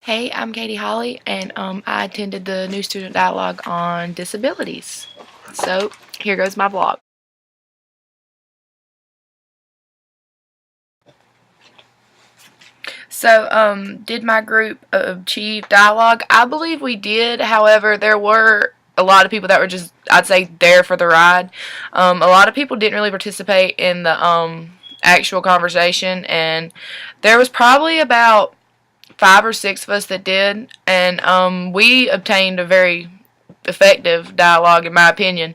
Hey, I'm Katie Holley, and I attended the New Student Dialogue on disabilities. So, here goes my vlog. So, did my group achieve dialogue? I believe we did. However, there were a lot of people that were just, I'd say, there for the ride. A lot of people didn't really participate in the actual conversation, and there was probably about 5 or 6 of us that did, and we obtained a very effective dialogue, in my opinion.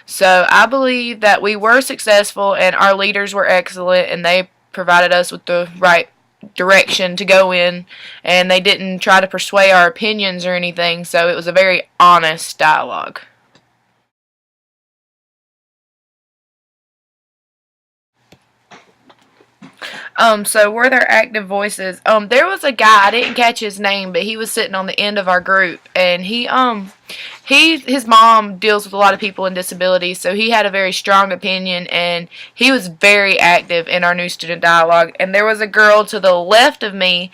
So I believe that we were successful, and our leaders were excellent, and they provided us with the right direction to go in, and they didn't try to persuade our opinions or anything, so it was a very honest dialogue. So were there active voices? There was a guy, I didn't catch his name, but he was sitting on the end of our group, and his mom deals with a lot of people in disabilities, so he had a very strong opinion, and he was very active in our new student dialogue. And there was a girl to the left of me.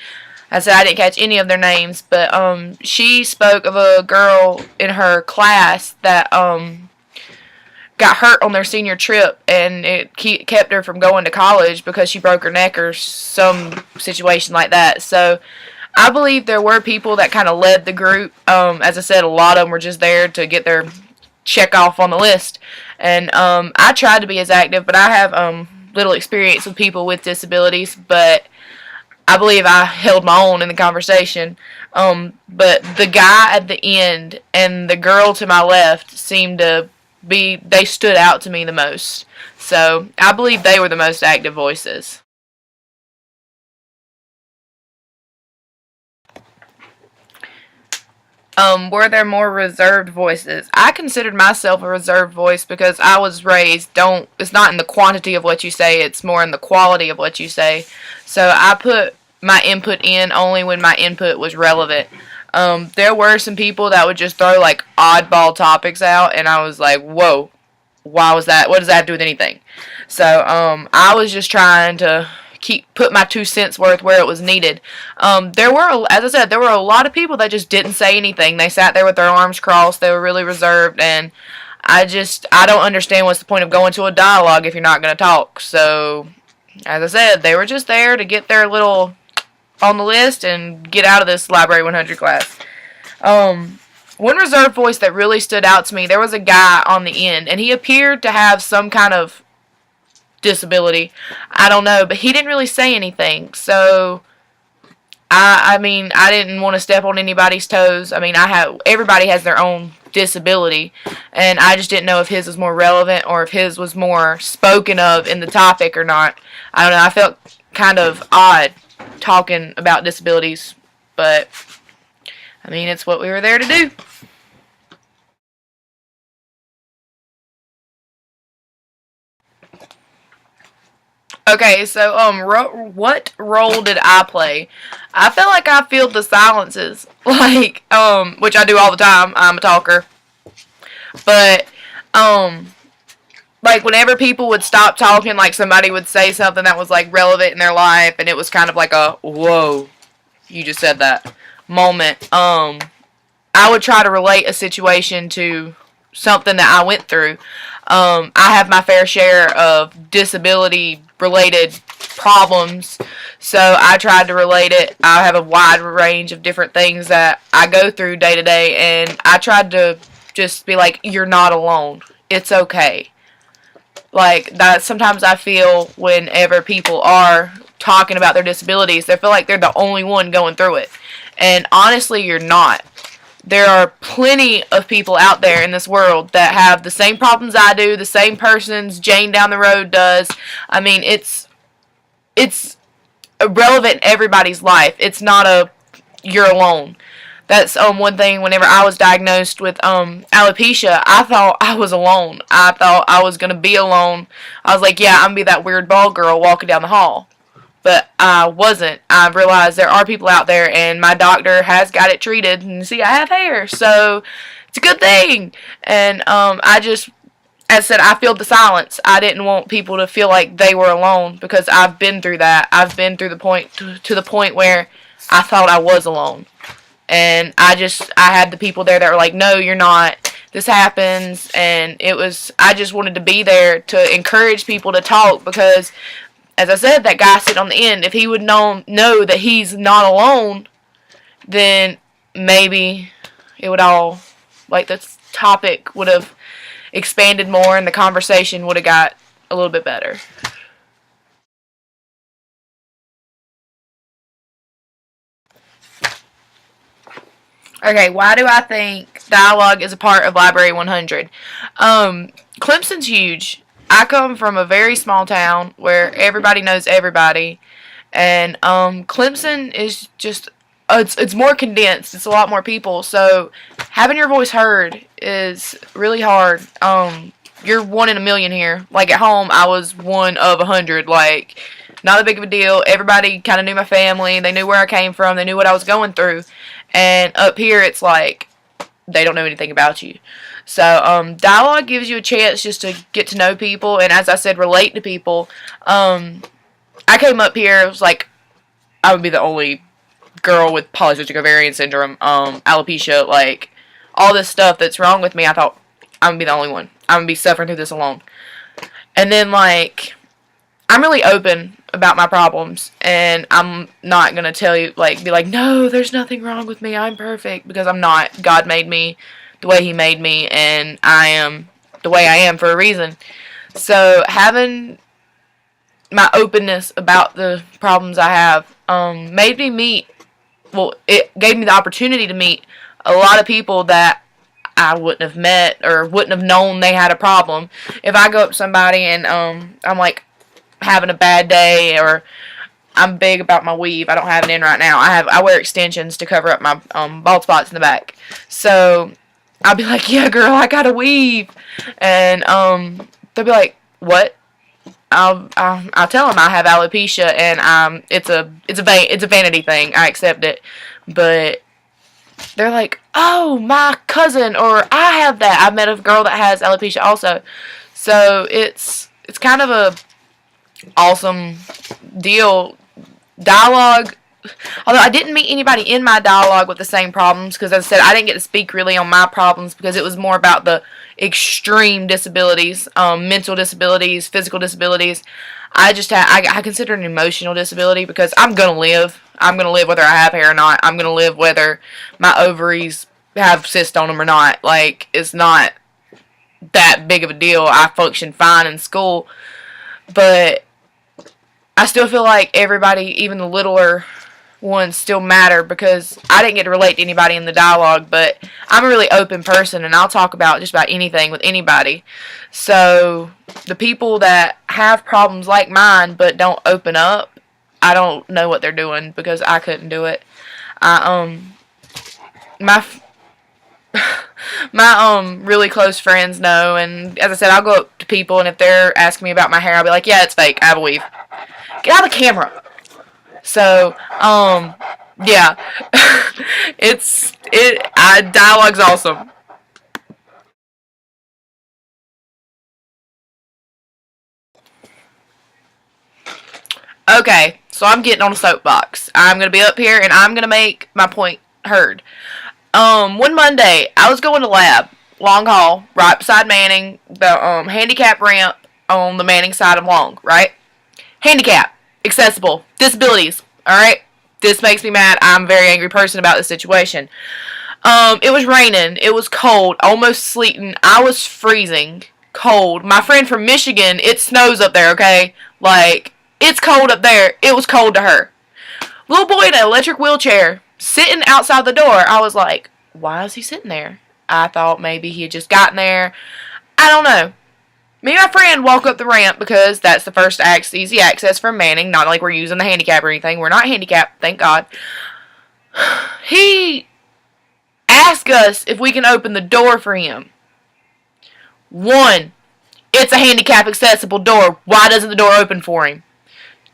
I said I didn't catch any of their names, but she spoke of a girl in her class that got hurt on their senior trip, and it kept her from going to college because she broke her neck or some situation like that. So I believe there were people that kind of led the group. As I said, a lot of them were just there to get their check off on the list. And I tried to be as active, but I have little experience with people with disabilities, but I believe I held my own in the conversation. But the guy at the end and the girl to my left seemed to they stood out to me the most. So I believe they were the most active voices. Were there more reserved voices? I considered myself a reserved voice because I was raised, it's not in the quantity of what you say, it's more in the quality of what you say. So I put my input in only when my input was relevant. There were some people that would just throw like oddball topics out, and I was like, whoa, why was that? What does that have to do with anything? So I was just trying to put my 2 cents worth where it was needed. There were, as I said, there were a lot of people that just didn't say anything. They sat there with their arms crossed. They were really reserved, and I don't understand what's the point of going to a dialogue if you're not going to talk. So, as I said, they were just there to get their little on the list and get out of this Library 100 class. One reserved voice that really stood out to me, there was a guy on the end, and he appeared to have some kind of disability. I don't know, but he didn't really say anything. So, I mean, I didn't want to step on anybody's toes. I mean, everybody has their own disability, and I just didn't know if his was more relevant or if his was more spoken of in the topic or not. I don't know. I felt kind of odd talking about disabilities, but I mean, it's what we were there to do. Okay, so what role did I play? I felt like I filled the silences, like which I do all the time. I'm a talker, but um, like whenever people would stop talking, like somebody would say something that was like relevant in their life, and it was kind of like a whoa, you just said that moment. I would try to relate a situation to something that I went through. I have my fair share of disability related problems, so I tried to relate it. I have a wide range of different things that I go through day to day, and I tried to just be like, you're not alone. It's okay. Like, that sometimes I feel whenever people are talking about their disabilities, they feel like they're the only one going through it. And honestly, you're not. There are plenty of people out there in this world that have the same problems I do, the same persons Jane down the road does. I mean, it's relevant in everybody's life. It's not you're alone. That's one thing. Whenever I was diagnosed with alopecia, I thought I was alone. I thought I was gonna be alone. I was like, yeah, I'm gonna be that weird bald girl walking down the hall. But I wasn't. I realized there are people out there, and my doctor has got it treated. And see, I have hair, so it's a good thing. And I just, as I said, I filled the silence. I didn't want people to feel like they were alone because I've been through that. I've been through the point to the point where I thought I was alone. And I had the people there that were like, no, you're not. This happens. And I just wanted to be there to encourage people to talk because, as I said, that guy sitting on the end, if he would know that he's not alone, then maybe it would all, like, the topic would have expanded more and the conversation would have got a little bit better. Okay, why do I think dialogue is a part of Library 100? Clemson's huge. I come from a very small town where everybody knows everybody, and Clemson is just it's more condensed. It's a lot more people, so having your voice heard is really hard. You're one in a million here. Like at home, I was one of 100. Like not that big of a deal. Everybody kind of knew my family. They knew where I came from. They knew what I was going through. And up here, it's like they don't know anything about you. So dialogue gives you a chance just to get to know people, and as I said, relate to people. I came up here, it was like I would be the only girl with polycystic ovarian syndrome, alopecia, like all this stuff that's wrong with me. I thought I'm gonna be the only one. I'm gonna be suffering through this alone. And then like I'm really open about my problems, and I'm not gonna tell you be like, no, there's nothing wrong with me. I'm perfect, because I'm not. God made me the way He made me, and I am the way I am for a reason. So having my openness about the problems I have made me meet. Well, it gave me the opportunity to meet a lot of people that I wouldn't have met or wouldn't have known they had a problem. If I go up to somebody and I'm like having a bad day, or I'm big about my weave. I don't have it in right now. I wear extensions to cover up my bald spots in the back. So I'll be like, yeah, girl, I got a weave, and they'll be like, what? I'll tell them I have alopecia, and it's a vanity thing. I accept it, but they're like, oh, my cousin, or I have that. I've met a girl that has alopecia also, so it's kind of a awesome deal. Dialogue, although I didn't meet anybody in my dialogue with the same problems, because as I said, I didn't get to speak really on my problems because it was more about the extreme disabilities, mental disabilities, physical disabilities. I consider it an emotional disability because I'm gonna live. I'm gonna live whether I have hair or not. I'm gonna live whether my ovaries have cysts on them or not. Like, it's not that big of a deal. I function fine in school, but I still feel like everybody, even the littler ones, still matter because I didn't get to relate to anybody in the dialogue, but I'm a really open person and I'll talk about just about anything with anybody. So the people that have problems like mine but don't open up, I don't know what they're doing because I couldn't do it. My really close friends know, and as I said, I'll go up to people, and if they're asking me about my hair, I'll be like, yeah, it's fake. I have a weave. Get out of the camera. So, yeah. Dialogue's awesome. Okay, so I'm getting on a soapbox. I'm going to be up here, and I'm going to make my point heard. One Monday, I was going to lab, Long Hall, right beside Manning, the handicap ramp on the Manning side of Long, right? Handicap, accessible, disabilities, alright? This makes me mad. I'm a very angry person about this situation. It was raining, it was cold, almost sleeting, I was freezing, cold. My friend from Michigan, it snows up there, okay? Like, it's cold up there, it was cold to her. Little boy in an electric wheelchair, sitting outside the door. I was like, why is he sitting there? I thought maybe he had just gotten there. I don't know. Me and my friend walk up the ramp because that's the first easy access from Manning. Not like we're using the handicap or anything. We're not handicapped, thank God. He asked us if we can open the door for him. One, it's a handicap accessible door. Why doesn't the door open for him?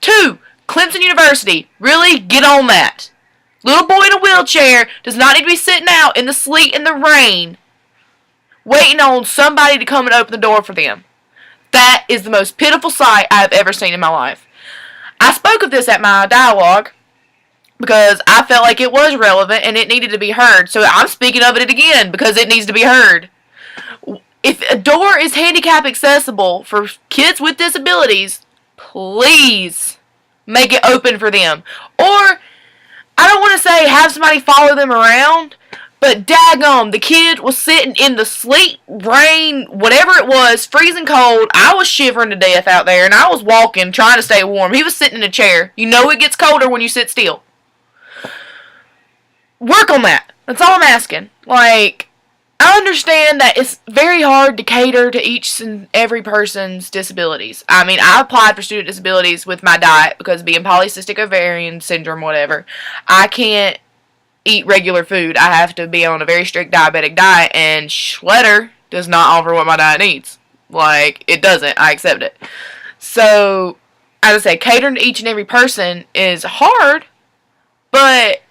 Two, Clemson University. Really? Get on that. Little boy in a wheelchair does not need to be sitting out in the sleet and the rain waiting on somebody to come and open the door for them. That is the most pitiful sight I have ever seen in my life. I spoke of this at my dialogue, because I felt like it was relevant and it needed to be heard. So I'm speaking of it again because it needs to be heard. If a door is handicap accessible for kids with disabilities, please make it open for them. Or, I don't want to say have somebody follow them around, but daggum, the kid was sitting in the sleet, rain, whatever it was, freezing cold. I was shivering to death out there, and I was walking, trying to stay warm. He was sitting in a chair. You know it gets colder when you sit still. Work on that. That's all I'm asking. Like, I understand that it's very hard to cater to each and every person's disabilities. I mean, I applied for student disabilities with my diet because being polycystic ovarian syndrome, whatever, I can't eat regular food. I have to be on a very strict diabetic diet, and Schletter does not offer what my diet needs. Like, it doesn't. I accept it. So, as I say, catering to each and every person is hard, but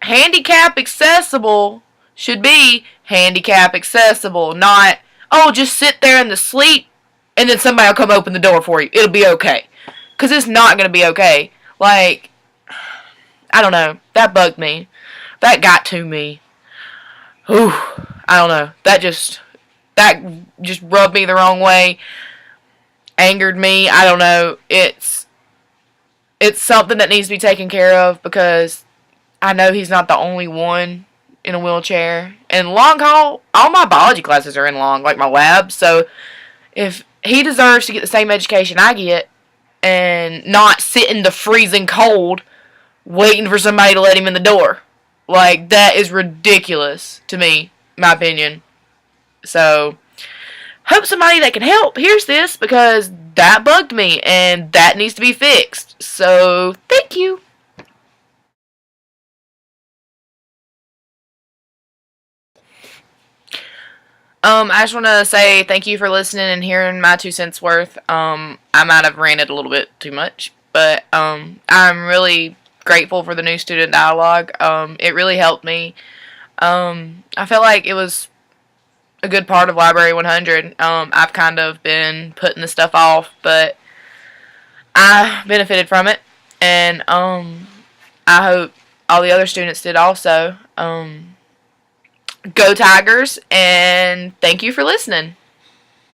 handicap accessible should be handicap accessible, not, oh, just sit there in the sleep and then somebody will come open the door for you. It'll be okay. Because it's not going to be okay. Like, I don't know. That bugged me. That got to me. Whew. I don't know. That just rubbed me the wrong way. Angered me. I don't know. It's something that needs to be taken care of because I know he's not the only one in a wheelchair. And long haul, all my biology classes are in long, like my lab. So if he deserves to get the same education I get and not sit in the freezing cold waiting for somebody to let him in the door. Like, that is ridiculous to me, my opinion. So, hope somebody that can help hears this because that bugged me and that needs to be fixed. So, thank you. I just want to say thank you for listening and hearing my 2 cents worth. I might have ranted a little bit too much, but I'm really grateful for the new student dialogue. It really helped me. I felt like it was a good part of Library 100. I've kind of been putting the stuff off, but I benefited from it, and I hope all the other students did also. Go Tigers, and thank you for listening.